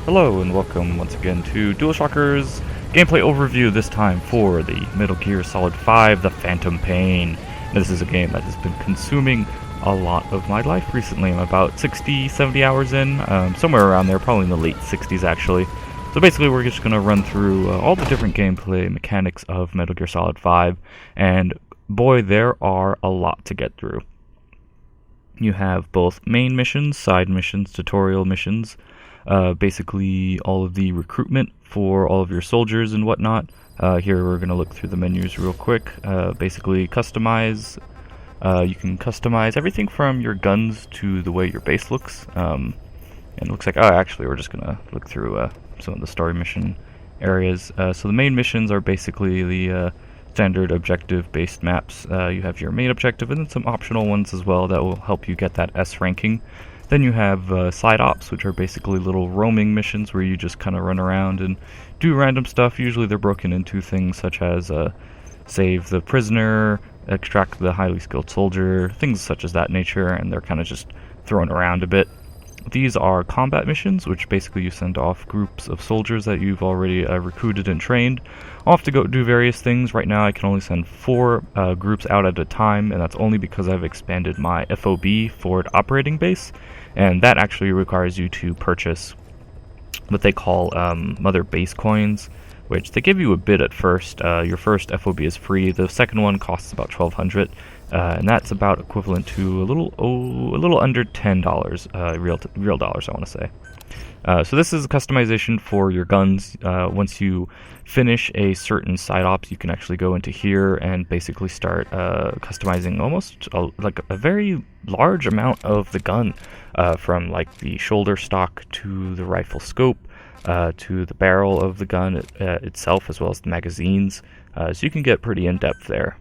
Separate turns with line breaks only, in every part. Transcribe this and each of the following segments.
Hello and welcome once again to DualShockers gameplay overview, this time for the Metal Gear Solid 5 The Phantom Pain. This is a game that has been consuming a lot of my life recently. I'm about 60, 70 hours in, somewhere around there, probably in the late 60s actually. So basically we're just going to run through all the different gameplay mechanics of Metal Gear Solid 5, and boy, there are a lot to get through. You have both main missions, side missions, tutorial missions, basically all of the recruitment for all of your soldiers and whatnot. Here we're going to look through the menus real quick. Basically customize, you can customize everything from your guns to the way your base looks. And it looks like, actually we're just going to look through some of the story mission areas. So the main missions are basically the standard objective based maps. You have your main objective and then some optional ones as well that will help you get that S ranking. Then you have side ops, which are basically little roaming missions where you just kind of run around and do random stuff. Usually they're broken into things such as save the prisoner, extract the highly skilled soldier, things such as that nature, and they're kind of just thrown around a bit. These are combat missions, which basically you send off groups of soldiers that you've already recruited and trained off to go do various things. Right now I can only send 4 groups out at a time, and that's only because I've expanded my FOB, Forward Operating Base, and that actually requires you to purchase what they call Mother Base Coins, which they give you a bit at first. Your first FOB is free, the second one costs about 1,200. And that's about equivalent to a little under $10, real dollars, I want to say. So this is a customization for your guns. Once you finish a certain side ops, you can actually go into here and basically start customizing almost like a very large amount of the gun, from like the shoulder stock to the rifle scope, to the barrel of the gun itself, as well as the magazines. So you can get pretty in-depth there.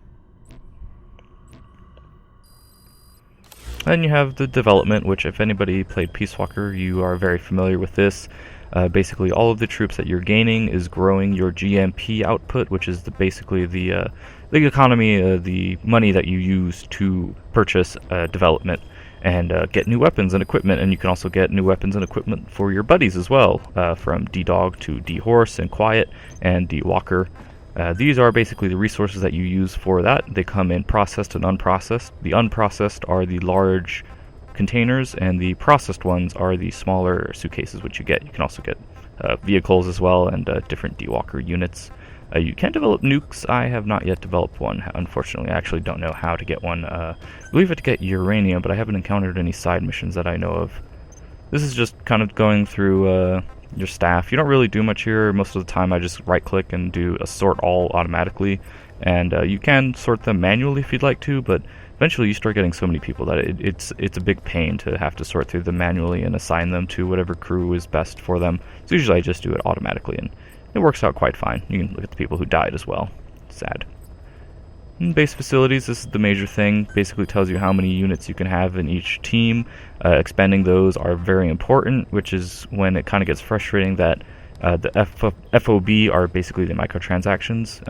Then you have the development, which if anybody played Peace Walker, you are very familiar with this. Basically, all of the troops that you're gaining is growing your GMP output, which is basically the economy, the money that you use to purchase development and get new weapons and equipment. And you can also get new weapons and equipment for your buddies as well, from D-Dog to D-Horse and Quiet and D-Walker. These are basically the resources that you use for that. They come in processed and unprocessed. The unprocessed are the large containers, and the processed ones are the smaller suitcases, which you get. You can also get vehicles as well, and different D-Walker units. You can develop nukes. I have not yet developed one, unfortunately. I actually don't know how to get one. I believe it to get uranium, but I haven't encountered any side missions that I know of. This is just kind of going through your staff. You don't really do much here. Most of the time I just right click and do a sort all automatically, and you can sort them manually if you'd like to, but eventually you start getting so many people that it's a big pain to have to sort through them manually and assign them to whatever crew is best for them. So usually I just do it automatically, and it works out quite fine. You can look at the people who died as well. Sad. Base facilities, this is the major thing. Basically tells you how many units you can have in each team. Expanding those are very important, which is when it kind of gets frustrating that the FOB are basically the microtransactions.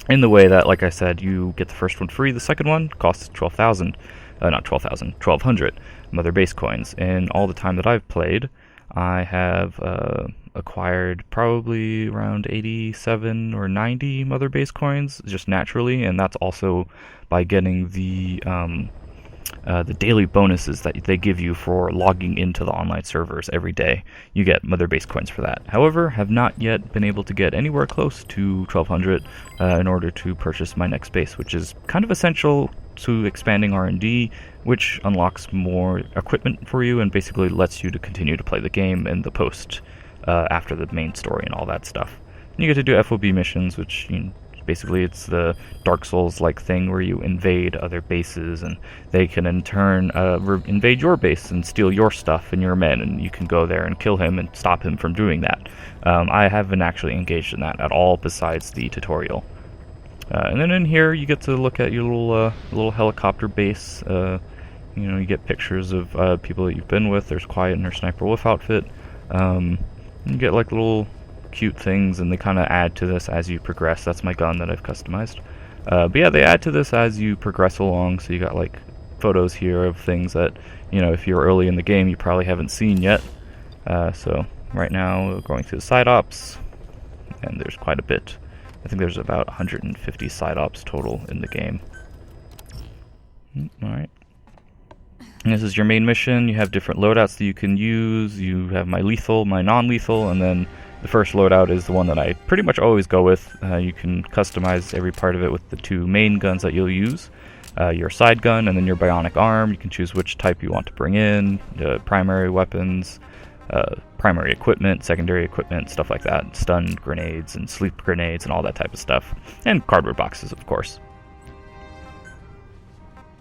In the way that, like I said, you get the first one free, the second one costs 1,200 Mother Base Coins. In all the time that I've played, I have acquired probably around 87 or 90 Mother Base Coins just naturally, and that's also by getting the daily bonuses that they give you for logging into the online servers every day. You get Mother Base Coins for that. However, have not yet been able to get anywhere close to 1,200 in order to purchase my next base, which is kind of essential to expanding R&D, which unlocks more equipment for you and basically lets you to continue to play the game in the post after the main story and all that stuff. And you get to do FOB missions, which basically it's the Dark Souls-like thing where you invade other bases, and they can in turn invade your base and steal your stuff and your men, and you can go there and kill him and stop him from doing that. I haven't actually engaged in that at all besides the tutorial. And then in here you get to look at your little helicopter base. You get pictures of people that you've been with. There's Quiet in her Sniper Wolf outfit. You get like little cute things, and they kind of add to this as you progress. That's my gun that I've customized. But yeah, they add to this as you progress along. So you got like photos here of things that, if you're early in the game, you probably haven't seen yet. So right now going through the side ops, and there's quite a bit. I think there's about 150 side ops total in the game. Alright. And this is your main mission. You have different loadouts that you can use. You have my lethal, my non-lethal, and then the first loadout is the one that I pretty much always go with. You can customize every part of it with the two main guns that you'll use. Your side gun and then your bionic arm. You can choose which type you want to bring in, primary weapons, primary equipment, secondary equipment, stuff like that, stun grenades and sleep grenades and all that type of stuff, and cardboard boxes, of course.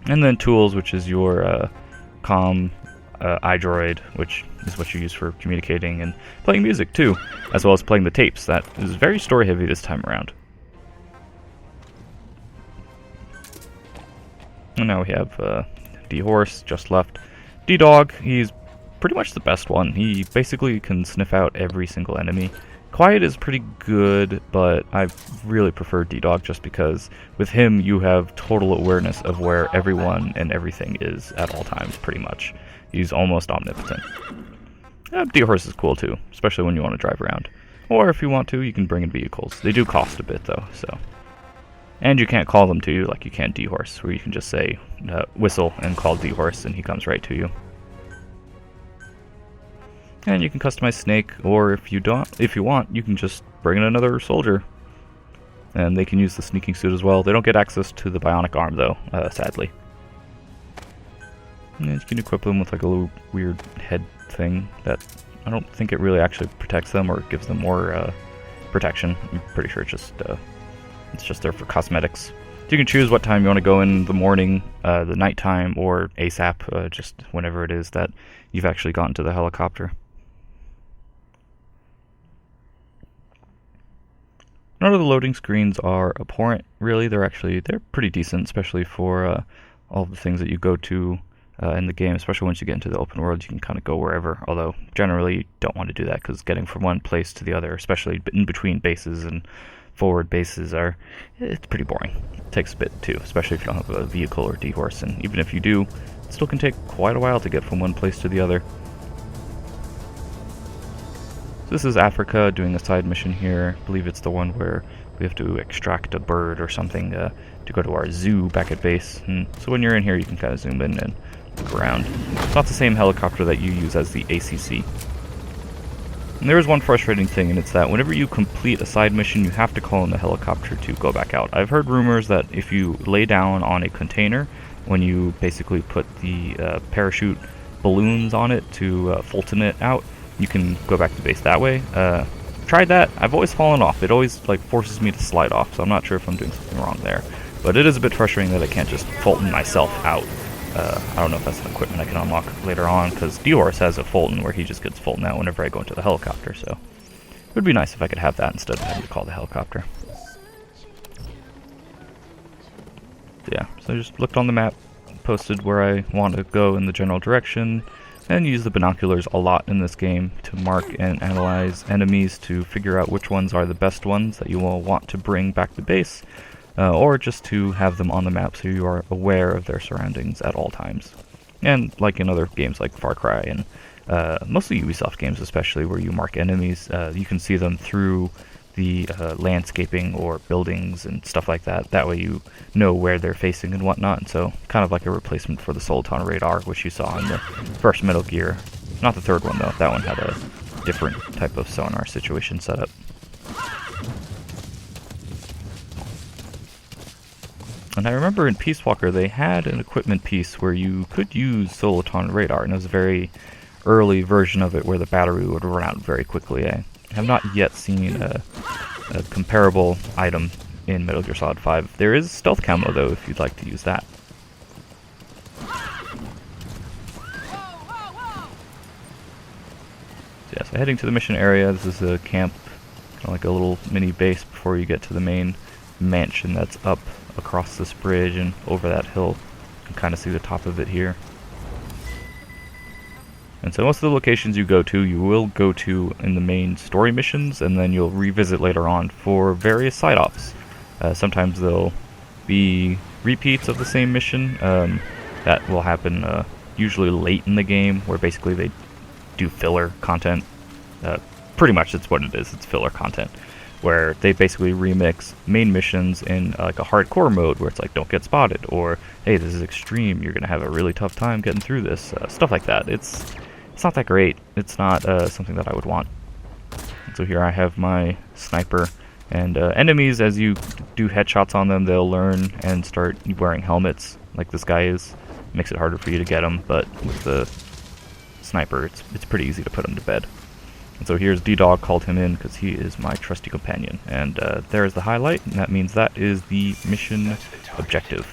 And then tools, which is your comm iDroid, which is what you use for communicating and playing music too, as well as playing the tapes. That is very story heavy this time around. And now we have D-Horse just left. D-Dog, he's pretty much the best one. He basically can sniff out every single enemy. Quiet is pretty good, but I really prefer D-Dog just because with him you have total awareness of where everyone and everything is at all times, pretty much. He's almost omnipotent. D-Horse is cool too, especially when you want to drive around. Or if you want to, you can bring in vehicles. They do cost a bit though, so. And you can't call them to you like you can D-Horse, where you can just say whistle and call D-Horse and he comes right to you. And you can customize Snake, or if you want, you can just bring in another soldier. And they can use the sneaking suit as well. They don't get access to the bionic arm though, sadly. And you can equip them with like a little weird head thing that I don't think it really actually protects them or gives them more protection. I'm pretty sure it's just there for cosmetics. You can choose what time you want to go in the morning, the nighttime, or ASAP, just whenever it is that you've actually gotten to the helicopter. None of the loading screens are abhorrent, really. They're pretty decent, especially for all the things that you go to in the game, especially once you get into the open world. You can kind of go wherever, although generally you don't want to do that because getting from one place to the other, especially in between bases and forward bases, it's pretty boring. It takes a bit too, especially if you don't have a vehicle or D-Horse, and even if you do, it still can take quite a while to get from one place to the other. So this is Africa doing a side mission here. I believe it's the one where we have to extract a bird or something to go to our zoo back at base. So when you're in here, you can kind of zoom in and look around. It's not the same helicopter that you use as the ACC. And there is one frustrating thing, and it's that whenever you complete a side mission, you have to call in the helicopter to go back out. I've heard rumors that if you lay down on a container, when you basically put the parachute balloons on it to Fulton it out, you can go back to base that way. Tried that. I've always fallen off. It always forces me to slide off, so I'm not sure if I'm doing something wrong there. But it is a bit frustrating that I can't just Fulton myself out. I don't know if that's an equipment I can unlock later on, because D-Horse has a Fulton where he just gets Fulton out whenever I go into the helicopter, so it would be nice if I could have that instead of having to call the helicopter. Yeah, so I just looked on the map, posted where I want to go in the general direction, and use the binoculars a lot in this game to mark and analyze enemies to figure out which ones are the best ones that you will want to bring back to base, or just to have them on the map so you are aware of their surroundings at all times. And like in other games like Far Cry and mostly Ubisoft games especially, where you mark enemies, you can see them through the landscaping or buildings and stuff like that. That way you know where they're facing and whatnot, and so kind of like a replacement for the Soliton radar, which you saw in the first Metal Gear. Not the third one though, that one had a different type of sonar situation set up. And I remember in Peace Walker they had an equipment piece where you could use Soliton radar, and it was a very early version of it where the battery would run out very quickly. I have not yet seen a comparable item in Metal Gear Solid 5. There is stealth camo though, if you'd like to use that. Yeah, so heading to the mission area. This is a camp, kind of like a little mini base before you get to the main mansion that's up across this bridge and over that hill. You can kind of see the top of it here. And so most of the locations you go to, you will go to in the main story missions, and then you'll revisit later on for various side ops. Sometimes they'll be repeats of the same mission. That will happen usually late in the game, where basically they do filler content. Pretty much it's what it is. It's filler content where they basically remix main missions in like a hardcore mode where it's like, don't get spotted, or hey, this is extreme, you're gonna have a really tough time getting through this, stuff like that. It's not that great. It's not something that I would want. And so here I have my sniper, and enemies, as you do headshots on them, they'll learn and start wearing helmets like this guy is. Makes it harder for you to get them, but with the sniper it's pretty easy to put him to bed. And so here's D-Dog, called him in because he is my trusty companion. And there's the highlight, and that means that is the mission objective.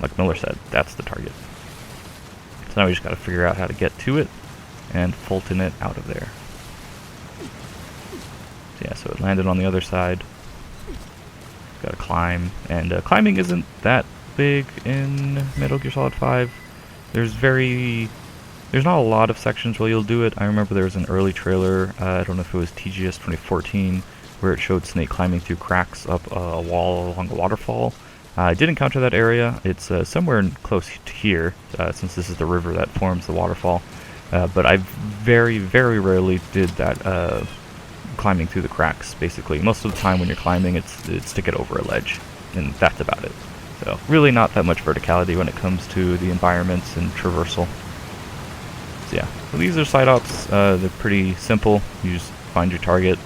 Like Miller said, that's the target. So now we just got to figure out how to get to it and Fulton it out of there. So yeah, so it landed on the other side. Got to climb, and climbing isn't that big in Metal Gear Solid 5. There's not a lot of sections where you'll do it. I remember there was an early trailer, I don't know if it was TGS 2014, where it showed Snake climbing through cracks up a wall along a waterfall. I did encounter that area. It's somewhere close to here, since this is the river that forms the waterfall. But I very, very rarely did that climbing through the cracks, basically. Most of the time when you're climbing, it's to get over a ledge, and that's about it. So really not that much verticality when it comes to the environments and traversal. Yeah, so these are side ops. They're pretty simple. You just find your target,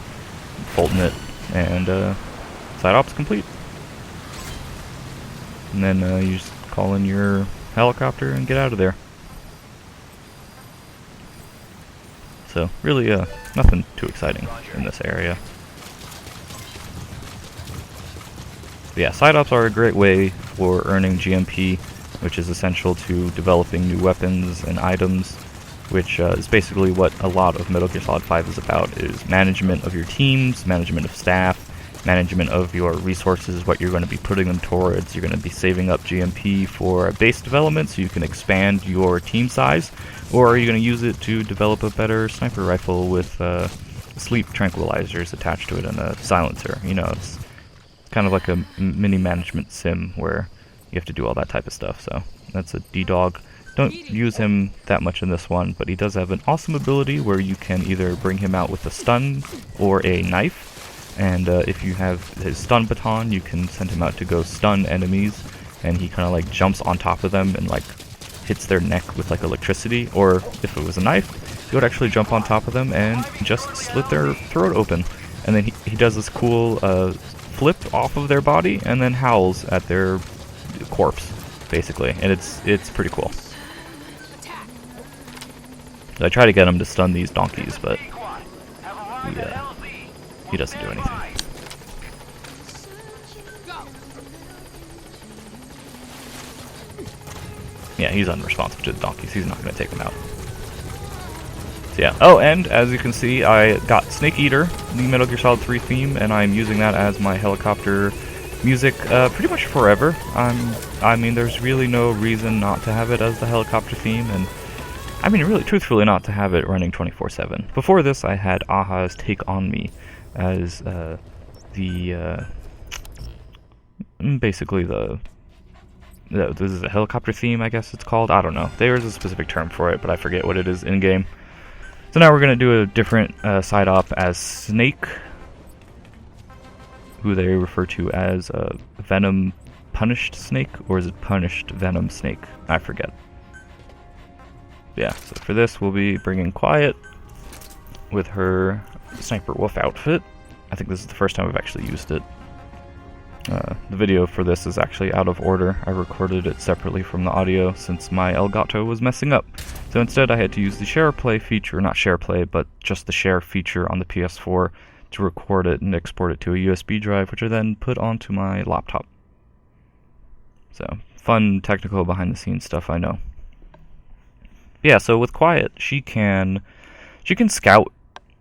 Fulton it, and side ops complete. And then you just call in your helicopter and get out of there. So really, nothing too exciting in this area. But yeah, side ops are a great way for earning GMP, which is essential to developing new weapons and items, which is basically what a lot of Metal Gear Solid 5 is about, is management of your teams, management of staff, management of your resources, what you're going to be putting them towards. You're going to be saving up GMP for base development so you can expand your team size, or are you going to use it to develop a better sniper rifle with sleep tranquilizers attached to it and a silencer? You know, it's kind of like a mini management sim where you have to do all that type of stuff. So that's a D-Dog. Don't use him that much in this one, but he does have an awesome ability where you can either bring him out with a stun or a knife, and if you have his stun baton, you can send him out to go stun enemies, and he kind of like jumps on top of them and like hits their neck with like electricity, or if it was a knife, he would actually jump on top of them and just slit their throat open, and then he does this cool flip off of their body and then howls at their corpse, basically, and it's pretty cool. I try to get him to stun these donkeys, but he doesn't do anything. Yeah, he's unresponsive to the donkeys. He's not going to take them out. So yeah. Oh, and as you can see, I got Snake Eater, the Metal Gear Solid 3 theme, and I'm using that as my helicopter music pretty much forever. I mean, there's really no reason not to have it as the helicopter theme, and I mean, really, truthfully, not to have it running 24/7. Before this, I had Aha's Take On Me as basically this is a helicopter theme, I guess it's called. I don't know. There's a specific term for it, but I forget what it is in-game. So now we're going to do a different side op as Snake, who they refer to as Venom Punished Snake, or is it Punished Venom Snake? I forget. Yeah, so for this we'll be bringing Quiet with her Sniper Wolf outfit. I think this is the first time I've actually used it. The video for this is actually out of order. I recorded it separately from the audio since my Elgato was messing up. So instead I had to use the share play feature, not share play, but just the share feature on the PS4 to record it and export it to a USB drive, which I then put onto my laptop. So, fun technical behind the scenes stuff, I know. Yeah, so with Quiet, she can scout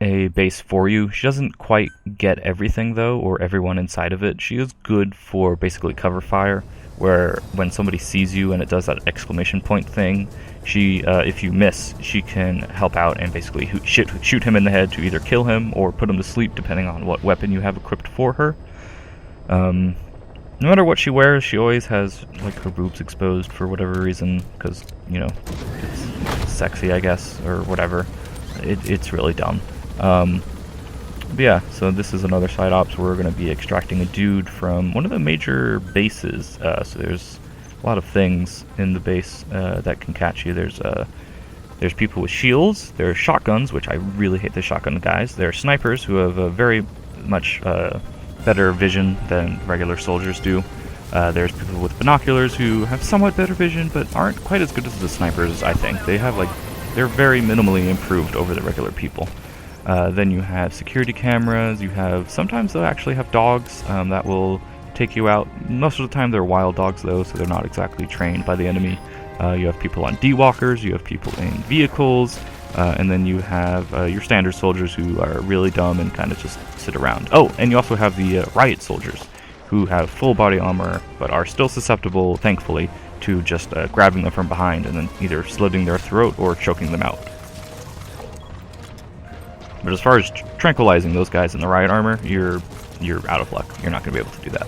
a base for you. She doesn't quite get everything though, or everyone inside of it. She is good for basically cover fire, where when somebody sees you and it does that exclamation point thing, she, if you miss, she can help out and basically shoot him in the head to either kill him or put him to sleep, depending on what weapon you have equipped for her. No matter what she wears, she always has like her boobs exposed for whatever reason, because, you know, it's sexy, I guess, or whatever. it's really dumb. But yeah, so this is another side ops where we're going to be extracting a dude from one of the major bases. So there's a lot of things in the base that can catch you. There's people with shields, there's shotguns, which I really hate the shotgun guys. There are snipers who have a very much better vision than regular soldiers do. There's people with binoculars who have somewhat better vision, but aren't quite as good as the snipers, I think. They're very minimally improved over the regular people. Then you have security cameras, sometimes they'll actually have dogs that will take you out. Most of the time they're wild dogs though, so they're not exactly trained by the enemy. You have people on D-walkers, you have people in vehicles, and then you have your standard soldiers who are really dumb and kind of just sit around. Oh, and you also have the riot soldiers, who have full body armor, but are still susceptible, thankfully, to just grabbing them from behind and then either slitting their throat or choking them out. But as far as tranquilizing those guys in the riot armor, you're out of luck. You're not going to be able to do that.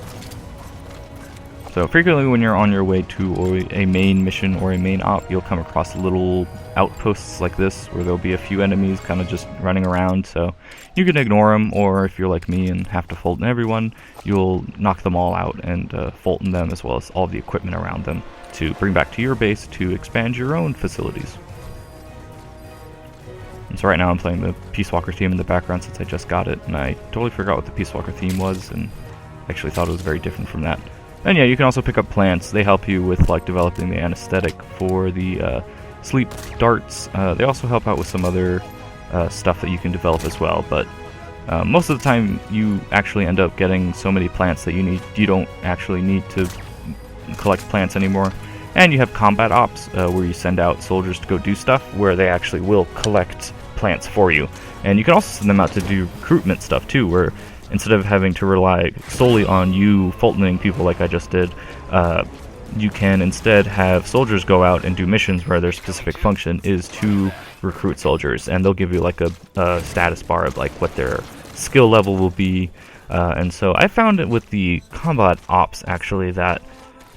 So frequently when you're on your way to a main mission or a main op, you'll come across little outposts like this, where there'll be a few enemies kind of just running around, so you can ignore them, or if you're like me and have to Fulton everyone, you'll knock them all out and Fulton them, as well as all the equipment around them, to bring back to your base to expand your own facilities. And so right now I'm playing the Peace Walker theme in the background since I just got it, and I totally forgot what the Peace Walker theme was, and actually thought it was very different from that. And yeah, you can also pick up plants. They help you with like developing the anesthetic for the sleep darts. They also help out with some other stuff that you can develop as well, but most of the time you actually end up getting so many plants that you don't actually need to collect plants anymore. And you have combat ops, where you send out soldiers to go do stuff, where they actually will collect plants for you. And you can also send them out to do recruitment stuff too, where instead of having to rely solely on you Fultoning people like I just did, you can instead have soldiers go out and do missions where their specific function is to recruit soldiers, and they'll give you like a status bar of like what their skill level will be. And so I found it with the combat ops actually that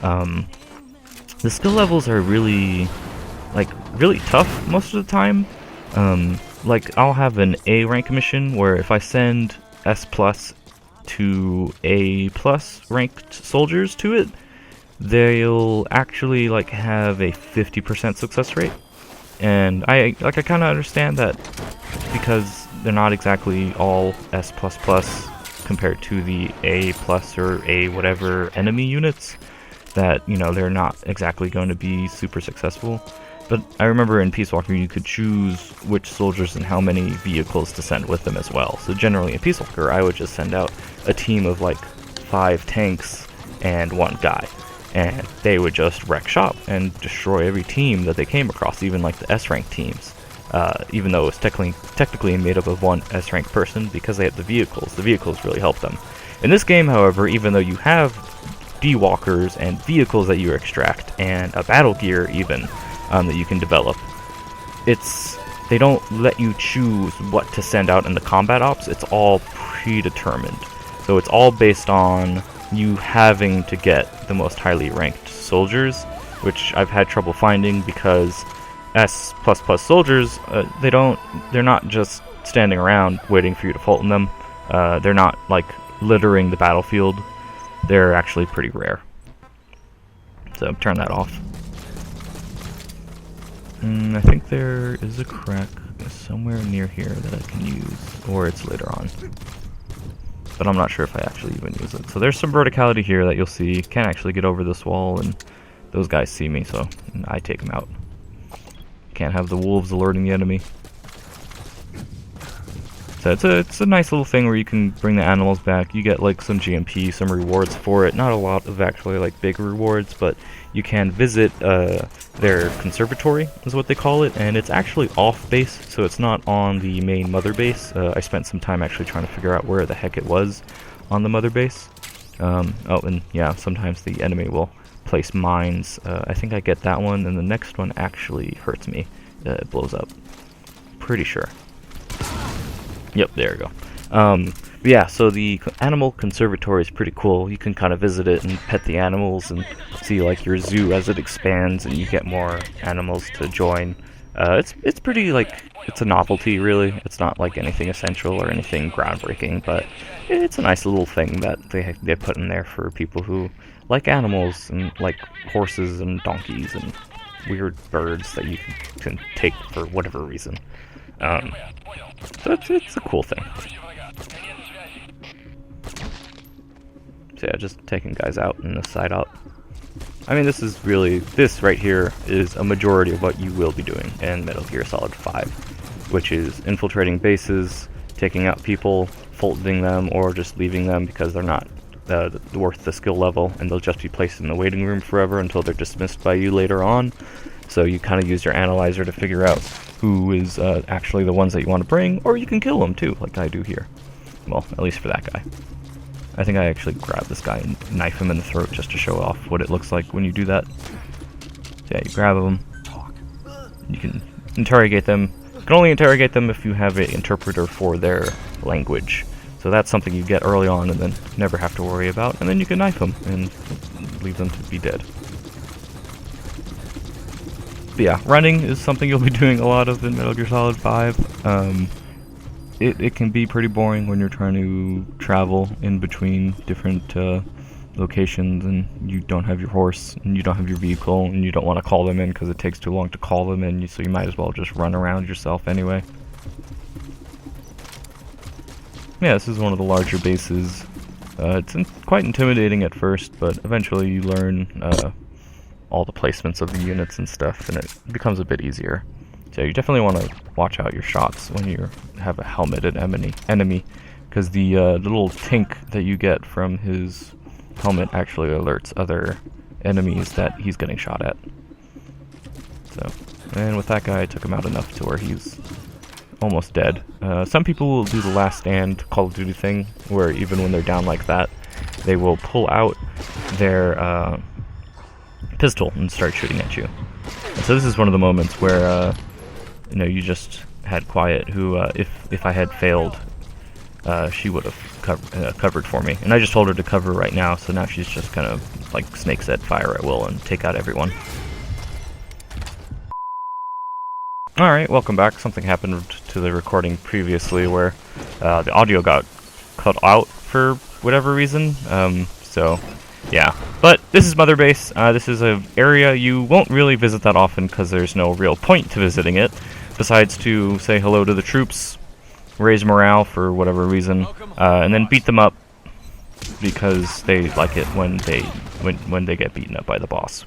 the skill levels are really tough most of the time. Like I'll have an A rank mission where if I send S+ to A+ ranked soldiers to it, they'll actually like have a 50% success rate. And I kind of understand that, because they're not exactly all S++ compared to the A+ or A whatever enemy units, that, you know, they're not exactly going to be super successful. But I remember in Peace Walker you could choose which soldiers and how many vehicles to send with them as well. So generally in Peace Walker I would just send out a team of like 5 tanks and 1 guy, and they would just wreck shop and destroy every team that they came across, even like the S-rank teams. Even though it was technically made up of 1 S-rank person, because they had the vehicles really helped them. In this game, however, even though you have D-walkers and vehicles that you extract, and a battle gear even, that you can develop, they don't let you choose what to send out in the combat ops. It's all predetermined. So it's all based on you having to get the most highly ranked soldiers, which I've had trouble finding, because S++ soldiers, they're not just standing around waiting for you to Fulton them. They're not like littering the battlefield. They're actually pretty rare. So turn that off. I think there is a crack somewhere near here that I can use, or it's later on. But I'm not sure if I actually even use it. So there's some verticality here that you'll see. Can't actually get over this wall, and those guys see me, so I take them out. Can't have the wolves alerting the enemy. So it's a nice little thing where you can bring the animals back. You get like some GMP, some rewards for it. Not a lot of actually like big rewards, but you can visit their conservatory, is what they call it, and it's actually off base, so it's not on the main mother base. I spent some time actually trying to figure out where the heck it was on the mother base. Oh, and yeah, sometimes the enemy will place mines. I think I get that one, and the next one actually hurts me. It blows up. Pretty sure. Yep, there we go. Yeah, so the animal conservatory is pretty cool. You can kind of visit it and pet the animals and see like your zoo as it expands and you get more animals to join. It's pretty, like, it's a novelty, really. It's not like anything essential or anything groundbreaking, but it's a nice little thing that they put in there for people who like animals and like horses and donkeys and weird birds that you can take for whatever reason. So it's a cool thing. So yeah, just taking guys out in the side up. I mean, this right here is a majority of what you will be doing in Metal Gear Solid 5, which is infiltrating bases, taking out people, folding them, or just leaving them because they're not worth the skill level, and they'll just be placed in the waiting room forever until they're dismissed by you later on. So you kind of use your analyzer to figure out who is actually the ones that you want to bring, or you can kill them too, like I do here. Well, at least for that guy. I think I actually grab this guy and knife him in the throat just to show off what it looks like when you do that. So yeah, you grab them. You can interrogate them. You can only interrogate them if you have an interpreter for their language. So that's something you get early on and then never have to worry about. And then you can knife them and leave them to be dead. But yeah, running is something you'll be doing a lot of in Metal Gear Solid 5. It can be pretty boring when you're trying to travel in between different locations and you don't have your horse and you don't have your vehicle and you don't want to call them in because it takes too long to call them in, so you might as well just run around yourself anyway. Yeah, this is one of the larger bases. It's quite intimidating at first, but eventually you learn all the placements of the units and stuff, and it becomes a bit easier. So you definitely want to watch out your shots when you have a helmeted enemy, because the little tink that you get from his helmet actually alerts other enemies that he's getting shot at. So, and with that guy, I took him out enough to where he's almost dead. Some people will do the Last Stand Call of Duty thing, where even when they're down like that, they will pull out their pistol and start shooting at you. And so this is one of the moments where you just had Quiet, who if I had failed, she would have covered for me. And I just told her to cover right now, so now she's just kind of like Snake said, fire at will and take out everyone. Alright, welcome back. Something happened to the recording previously where the audio got cut out for whatever reason. So yeah, but this is Mother Base. This is an area you won't really visit that often because there's no real point to visiting it, besides to say hello to the troops, raise morale for whatever reason, and then beat them up because they like it when they get beaten up by the boss.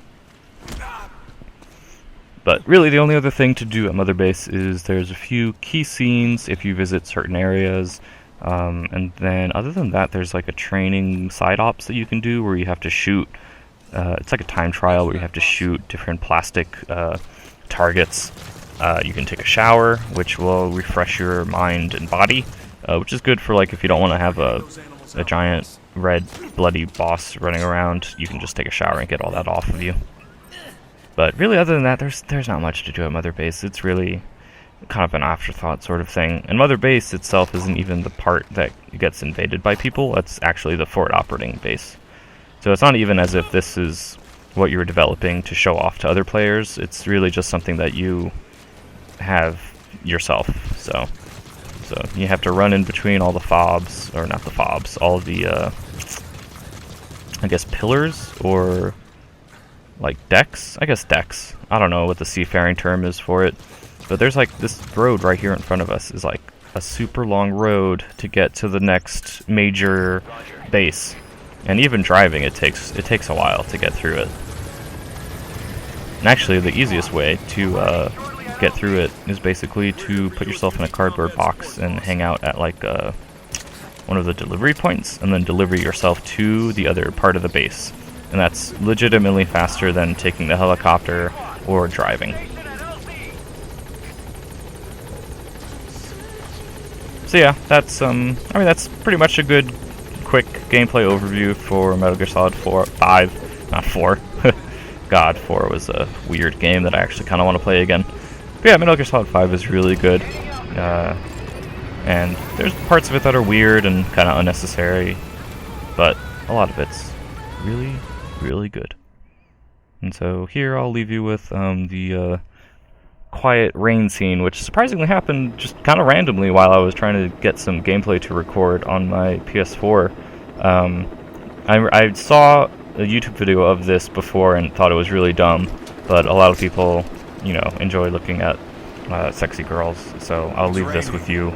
But really, the only other thing to do at Mother Base is there's a few key scenes if you visit certain areas. And then other than that, there's like a training side ops that you can do where you have to shoot, it's like a time trial where you have to shoot different plastic targets. You can take a shower, which will refresh your mind and body, which is good for like if you don't want to have a giant red bloody boss running around, you can just take a shower and get all that off of you. But really, other than that, there's not much to do at Mother Base. It's really kind of an afterthought sort of thing. And Mother Base itself isn't even the part that gets invaded by people. It's actually the forward operating base. So it's not even as if this is what you're developing to show off to other players. It's really just something that you have yourself. So you have to run in between all the fobs, or not the fobs, all of the, I guess, pillars, or like decks? I guess decks. I don't know what the seafaring term is for it. But there's like this road right here in front of us is like a super long road to get to the next major base. And even driving, it takes a while to get through it. And actually, the easiest way to get through it is basically to put yourself in a cardboard box and hang out at like one of the delivery points, and then deliver yourself to the other part of the base. And that's legitimately faster than taking the helicopter or driving. So yeah, that's that's pretty much a good, quick gameplay overview for Metal Gear Solid 5, not 4. God, 4 was a weird game that I actually kind of want to play again. But yeah, Metal Gear Solid 5 is really good, and there's parts of it that are weird and kind of unnecessary, but a lot of it's really, really good. And so here I'll leave you with the quiet rain scene, which surprisingly happened just kind of randomly while I was trying to get some gameplay to record on my PS4. I saw a YouTube video of this before and thought it was really dumb, but a lot of people, enjoy looking at sexy girls, so I'll leave this with you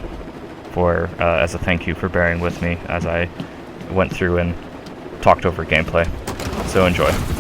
for as a thank you for bearing with me as I went through and talked over gameplay. So enjoy.